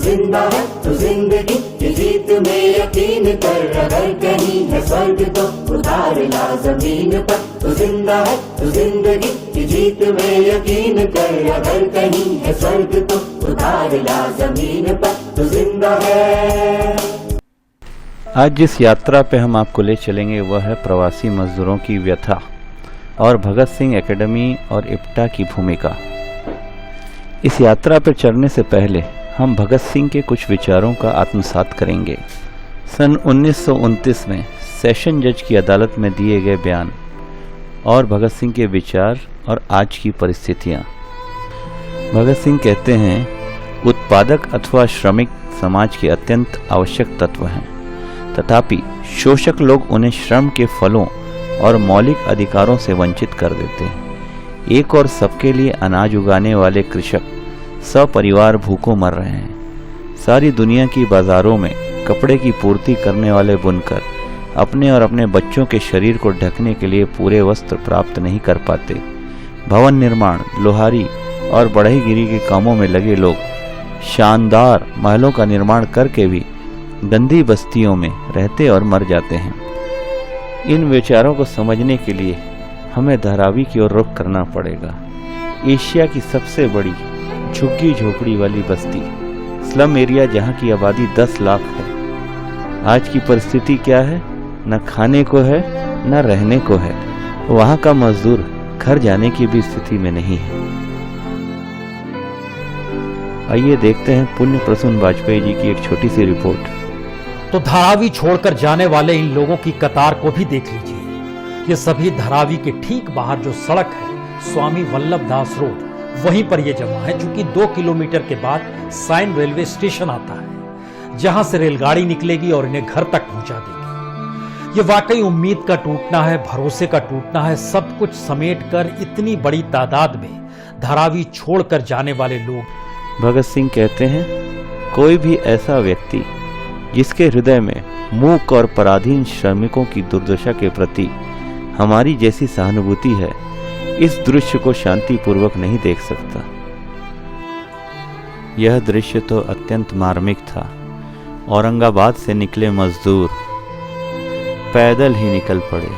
जिंदा है तो जिंदगी की जीत में यकीन कर, अगर कहीं है स्वर्ग तो उतार ला जमीन पर। तो जिंदा है तो जिंदगी की जीत में यकीन कर, अगर कहीं है स्वर्ग तो उतार ला जमीन पर। तो जिंदा है। आज जिस यात्रा पे हम आपको ले चलेंगे वह है प्रवासी मजदूरों की व्यथा और भगत सिंह एकेडमी और इप्टा की भूमिका। इस यात्रा पर चलने से पहले हम भगत सिंह के कुछ विचारों का आत्मसात करेंगे। सन 1929 में सेशन जज की अदालत में दिए गए बयान और भगत सिंह के विचार और आज की परिस्थितियाँ। भगत सिंह कहते हैं, उत्पादक अथवा श्रमिक समाज के अत्यंत आवश्यक तत्व हैं, तथापि शोषक लोग उन्हें श्रम के फलों और मौलिक अधिकारों से वंचित कर देते हैं। एक और सबके लिए अनाज उगाने वाले कृषक सपरिवार भूखों मर रहे हैं। सारी दुनिया की बाजारों में कपड़े की पूर्ति करने वाले बुनकर अपने और अपने बच्चों के शरीर को ढकने के लिए पूरे वस्त्र प्राप्त नहीं कर पाते। भवन निर्माण, लोहारी और बढ़ईगिरी के कामों में लगे लोग शानदार महलों का निर्माण करके भी गंदी बस्तियों में रहते और मर जाते हैं। इन विचारों को समझने के लिए हमें धारावी की ओर रुख करना पड़ेगा। एशिया की सबसे बड़ी झुग्गी झोपड़ी वाली बस्ती, स्लम एरिया, जहाँ की आबादी 10 लाख है। आज की परिस्थिति क्या है? न खाने को है न रहने को है। वहाँ का मजदूर घर जाने की भी स्थिति में नहीं है। आइए देखते हैं पुण्य प्रसून वाजपेयी जी की एक छोटी सी रिपोर्ट। तो धारावी छोड़कर जाने वाले इन लोगों की कतार को भी देख लीजिए। ये सभी धारावी के ठीक बाहर जो सड़क है, स्वामी वल्लभ दास रोड, वहीं पर ये जमा है। चूंकि 2 किलोमीटर के बाद साइन रेलवे स्टेशन आता है, जहां से रेलगाड़ी निकलेगी और इन्हें घर तक पहुंचा देगी। ये वाकई उम्मीद का टूटना है, भरोसे का टूटना है। सब कुछ समेटकर इतनी बड़ी तादाद में धारावी छोड़कर जाने वाले लोग। भगत सिंह कहते हैं, कोई भी ऐसा व्यक्ति जिसके हृदय में मूक और पराधीन श्रमिकों की दुर्दशा के प्रति हमारी जैसी सहानुभूति है, इस दृश्य को शांतिपूर्वक नहीं देख सकता। यह दृश्य तो अत्यंत मार्मिक था। औरंगाबाद से निकले मजदूर पैदल ही निकल पड़े,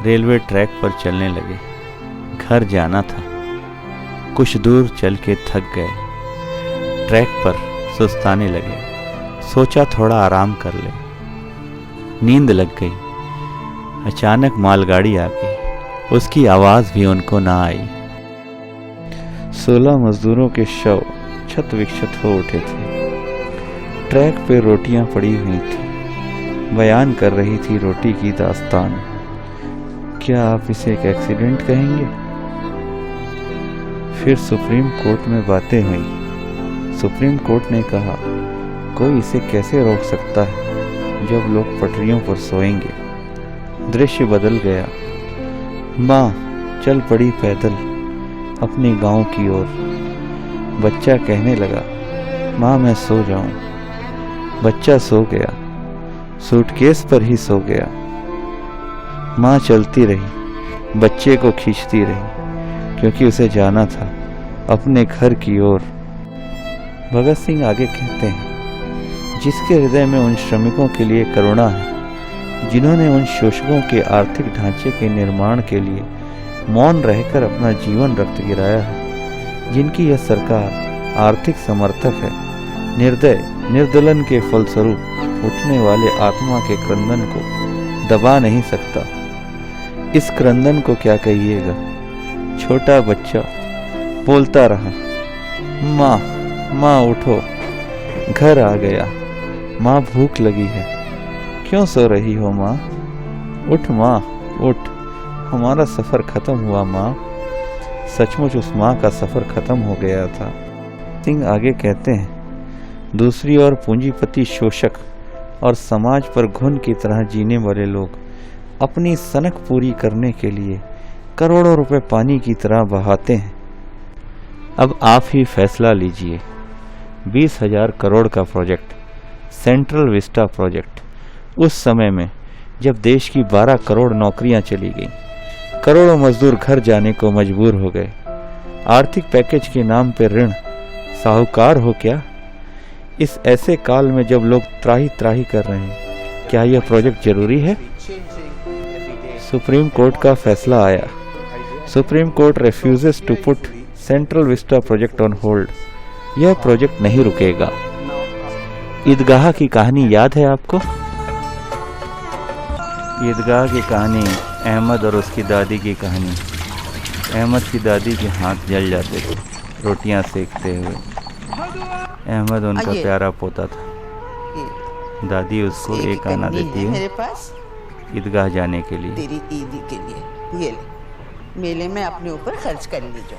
रेलवे ट्रैक पर चलने लगे। घर जाना था, कुछ दूर चल के थक गए, ट्रैक पर सुस्ताने लगे। सोचा थोड़ा आराम कर ले, नींद लग गई। अचानक मालगाड़ी आ गई, उसकी आवाज भी उनको ना आई। 16 मजदूरों के शव क्षत विक्षत हो उठे थे। ट्रैक पे रोटियां पड़ी हुई थी, बयान कर रही थी रोटी की दास्तान। क्या आप इसे एक एक्सीडेंट कहेंगे? फिर सुप्रीम कोर्ट में बातें हुई। सुप्रीम कोर्ट ने कहा, कोई इसे कैसे रोक सकता है जब लोग पटरियों पर सोएंगे। दृश्य बदल गया। माँ चल पड़ी पैदल अपने गांव की ओर। बच्चा कहने लगा, माँ मैं सो जाऊं। बच्चा सो गया, सूटकेस पर ही सो गया। माँ चलती रही, बच्चे को खींचती रही, क्योंकि उसे जाना था अपने घर की ओर। भगत सिंह आगे कहते हैं, जिसके हृदय में उन श्रमिकों के लिए करुणा है, जिन्होंने उन शोषकों के आर्थिक ढांचे के निर्माण के लिए मौन रहकर अपना जीवन रक्त गिराया है, जिनकी यह सरकार आर्थिक समर्थक है, निर्दय निर्दलन के फलस्वरूप उठने वाले आत्मा के क्रंदन को दबा नहीं सकता। इस क्रंदन को क्या कहिएगा। छोटा बच्चा बोलता रहा, माँ माँ उठो, घर आ गया, माँ भूख लगी है। क्यों सो रही हो माँ? उठ माँ उठ, हमारा सफ़र ख़त्म हुआ माँ। सचमुच उस माँ का सफ़र ख़त्म हो गया था। सिंह आगे कहते हैं, दूसरी ओर पूंजीपति शोषक और समाज पर घुन की तरह जीने वाले लोग अपनी सनक पूरी करने के लिए करोड़ों रुपए पानी की तरह बहाते हैं। अब आप ही फैसला लीजिए। 20,000 करोड़ का प्रोजेक्ट, सेंट्रल विस्टा प्रोजेक्ट, उस समय में जब देश की 12 करोड़ नौकरियां चली गईं, करोड़ों मजदूर घर जाने को मजबूर हो गए। आर्थिक पैकेज के नाम पर ऋण, साहूकार हो क्या? इस ऐसे काल में जब लोग त्राही त्राही कर रहे हैं, क्या यह प्रोजेक्ट जरूरी है? सुप्रीम कोर्ट का फैसला आया। Supreme court refuses to put central Vista project on hold. यह प्रोजेक्ट नहीं रुकेगा। ईदगाह की कहानी याद है आपको? ईदगाह की कहानी, अहमद और उसकी दादी की कहानी। अहमद की दादी के हाथ जल जाते थे रोटियां सेकते हुए। अहमद उनका प्यारा पोता था। दादी उसको एक आना देती है मेरे पास ईदगाह जाने के लिए। तेरी ईदी के लिए ये ले, मेले में अपने ऊपर खर्च कर लीजिए।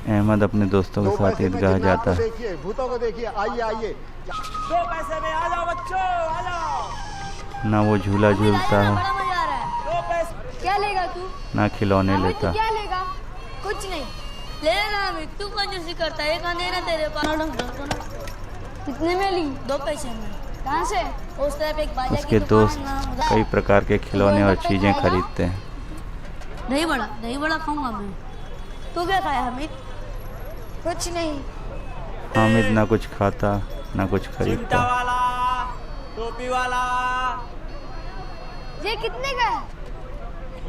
अहमद अपने दोस्तों के साथ ईदगाह जाता है। देखिए, भूतों को देखिए, आइए आइए। 2 पैसे में आ जाओ बच्चों, आ जाओ। ना वो झूला झूलता है, बड़ा मजा आ रहा है। 2 पैसे। क्या लेगा तू? ना खिलौने हाँ भाई, लेता। तू क्या लेगा? कुछ नहीं लेगा। अमित तू कंजूसी करता है। एक अंधेरा तेरे पास। कितने में ली? 2 पैसे में। कहाँ से? उस तरफ एक बाजार उसके की दुकान दोस्त है ना, उधर। कई प्रकार के खिलौने और चीजें खरीदते हैं। दही बड़ा खाऊंगा मैं। तू क्या खाया हमिद? कुछ नहीं। हामिद ना कुछ खाता ना कुछ चिमटा खरीदता। वाला, टोपी वाला। ये कितने का है?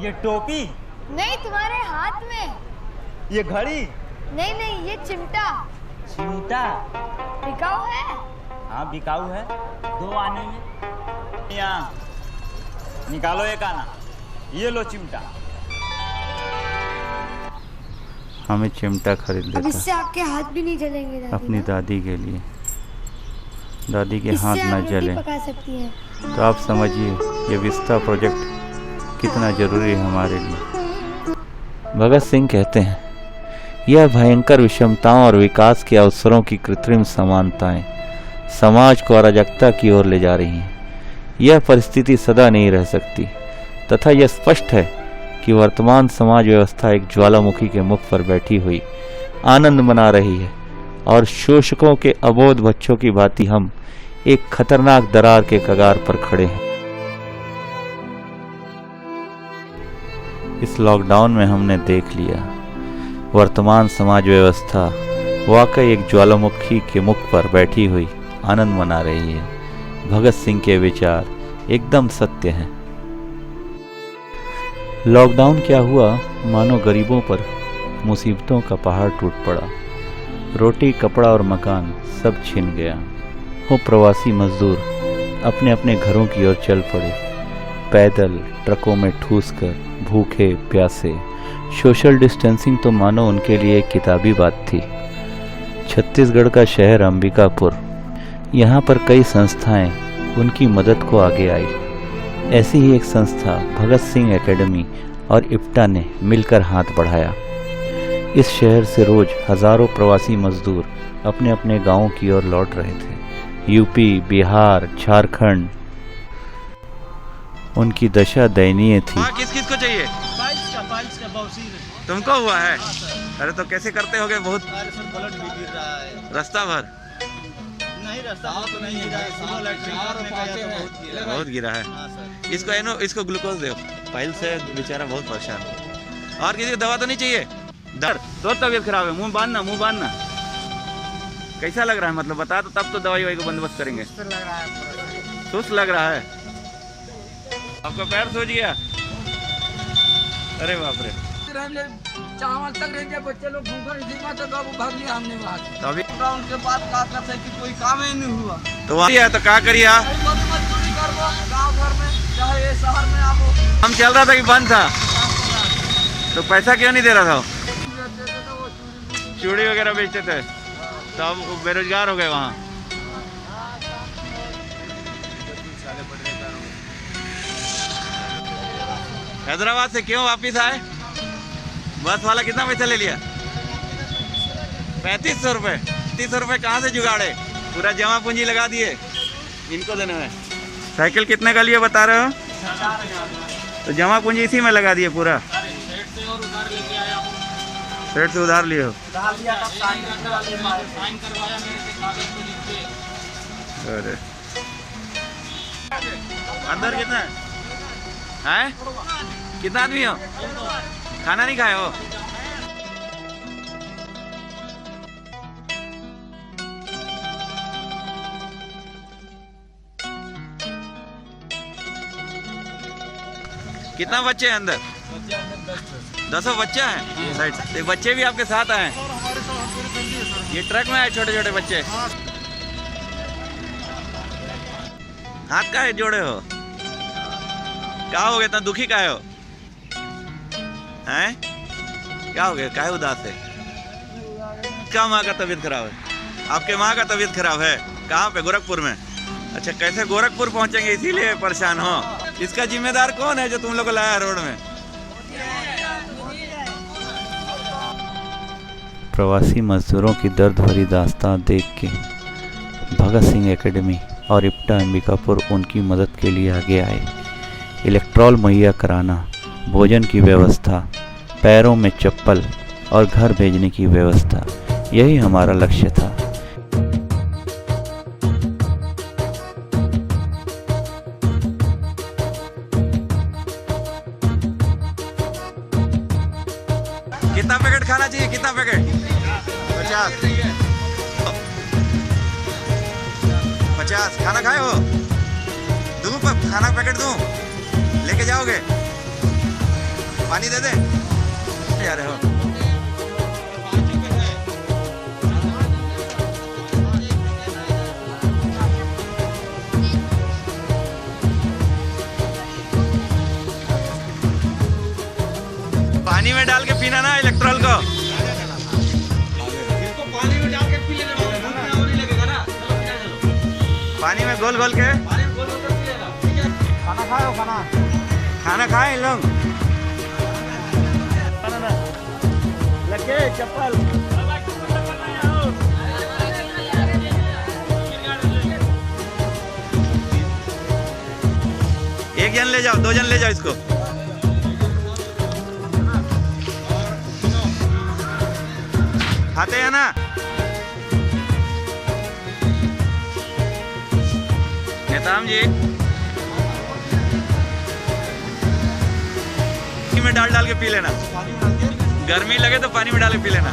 ये टोपी, नहीं, तुम्हारे हाथ में। ये घड़ी, नहीं, ये चिमटा चिमटा। टिकाऊ है। हाँ बिकाऊ है। 2 आने में। यहाँ निकालो एक आना। ये लो चिमटा। हामिद चिमटा खरीद अब लेता इससे आपके हाथ भी नहीं जलेंगे दादी अपनी ना? दादी के लिए। दादी के इससे हाथ आप न रोटी जले। पका सकती हैं। तो आप समझिए ये विस्ता प्रोजेक्ट कितना जरूरी है हमारे लिए। भगत सिंह कहते हैं, यह भयंकर विषमताओं और विकास के अवसरों की कृत्रिम समानताएं समाज को अराजकता की ओर ले जा रही हैं। यह परिस्थिति सदा नहीं रह सकती तथा यह स्पष्ट है कि वर्तमान समाज व्यवस्था एक ज्वालामुखी के मुख पर बैठी हुई आनंद मना रही है और शोषकों के अबोध बच्चों की भांति हम एक खतरनाक दरार के कगार पर खड़े हैं। इस लॉकडाउन में हमने देख लिया वर्तमान समाज व्यवस्था वाकई एक ज्वालामुखी के मुख पर बैठी हुई आनंद मना रही है। भगत सिंह के विचार एकदम सत्य हैं। लॉकडाउन क्या हुआ, मानो गरीबों पर मुसीबतों का पहाड़ टूट पड़ा। रोटी, कपड़ा और मकान सब छिन गया। वो प्रवासी मजदूर अपने अपने घरों की ओर चल पड़े, पैदल ट्रकों में ठूस कर, भूखे प्यासे। सोशल डिस्टेंसिंग तो मानो उनके लिए एक किताबी बात थी। छत्तीसगढ़ का शहर अंबिकापुर, यहाँ पर कई संस्थाएं उनकी मदद को आगे आई। ऐसी ही एक संस्था भगत सिंह एकेडमी और इप्टा ने मिलकर हाथ बढ़ाया। इस शहर से रोज हजारों प्रवासी मजदूर अपने अपने गांवों की ओर लौट रहे थे। यूपी, बिहार, झारखंड, उनकी दशा दयनीय थी। किस किस को चाहिए? पाइल्स का बवासीर। तुमको हुआ है? अरे तो कैसे करते होगे? बहुत अरे सर ब्लड भी गिर रहा है। रास्ता भर नहीं रास्ता तो नहीं गिरा है। सुबह लैट्रिन करने गया तो बहुत गिरा है। बहुत गिरा है। हाँ सर। इसको ग्लूकोज दो। पाइल से बेचारा बहुत परेशान है। और किसी को दवा तो नहीं चाहिए? दर्द तो तबीयत खराब है। मुंह बांधना। कैसा लग रहा है? मतलब बता तो तब तो दवाई वही को बंदोबस्त करेंगे। सुस्त लग रहा है। आपका पैर सूज गया? अरे बाप रे। चावल तक रह गया, बच्चे लोग भूखे नहीं तो भाग लिया हमने वहाँ से। तो अभी उनके बाद का करते कि कोई काम ही नहीं हुआ। तो वहाँ तो क्या करिए आप? मजदूरी करबो गाँव घर में, चाहे ये शहर में आप। हम चल रहा था कि बंद था, तो पैसा क्यों नहीं दे रहा था? चूड़ी वगैरह बेचते थे, तो अब वो बेरोजगार हो गए वहाँ। हैदराबाद से क्यों वापिस आए? बस वाला कितना पैसा ले लिया? 3500 रुपये। 3500 रुपये कहाँ से जुगाड़े? पूरा जमा पूंजी लगा दिए इनको देने में। साइकिल कितने का लिए बता रहे हो? तो जमा पूंजी इसी में लगा दिए पूरा? सेठ से उधार लिए हो? अरे अंदर कितना है? कितना आदमी हो? खाना नहीं खाए हो? कितना बच्चे हैं अंदर? 10 बच्चे हैं साइड से। तो बच्चे भी आपके साथ आए? ये ट्रक में आए छोटे छोटे बच्चे? हाथ का है जोड़े हो? क्या हो गया, इतना दुखी का हो? हैं? क्या हो गया, काहे उदास है? क्या माँ का तबीयत खराब है? आपके माँ का तबीयत खराब है? कहाँ पे? गोरखपुर में? अच्छा, कैसे गोरखपुर पहुंचेंगे, इसीलिए परेशान हो? इसका जिम्मेदार कौन है जो तुम लोग को लाया रोड में? प्रवासी मजदूरों की दर्द भरी दास्तान देख के भगत सिंह एकेडमी और इप्टा अंबिकापुर उनकी मदद के लिए आगे आए। इलेक्ट्रॉल मुहैया कराना, भोजन की व्यवस्था, पैरों में चप्पल और घर भेजने की व्यवस्था, यही हमारा लक्ष्य था। कितना पैकेट खाना चाहिए? कितना पैकेट? 50 खाना खाए हो? दूं खाना पैकेट दूं? लेके जाओगे? पानी दे दे यार हो। पानी में डाल के पीना ना इलेक्ट्रॉल को। पानी में डाल के पी लेना, पानी में गोल गोल के। खाना खाओ, खाना खाए लोग। लगे चप्पल। एक जन ले जाओ, 2 जन ले जाओ इसको। खाते हैं ना? नेताम जी में डाल डाल के पी लेना। गर्मी लगे तो पानी में डाल के पी लेना।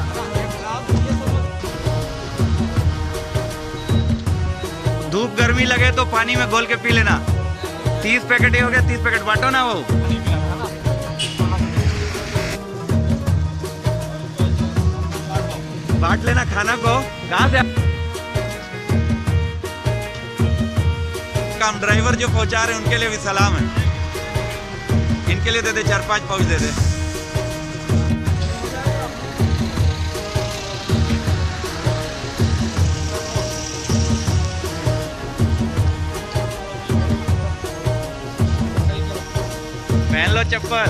धूप गर्मी लगे तो पानी में घोल के पी लेना। 30 पैकेट ही हो गया, 30 पैकेट बांटो ना। वो बांट लेना खाना को। कहाँ से काम ड्राइवर जो पहुंचा रहे हैं उनके लिए भी सलाम है। इनके लिए दे दे 4-5 पाउच दे दे। पहन लो चप्पल।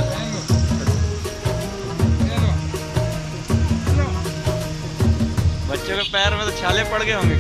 बच्चों के पैर में तो छाले पड़ गए होंगे।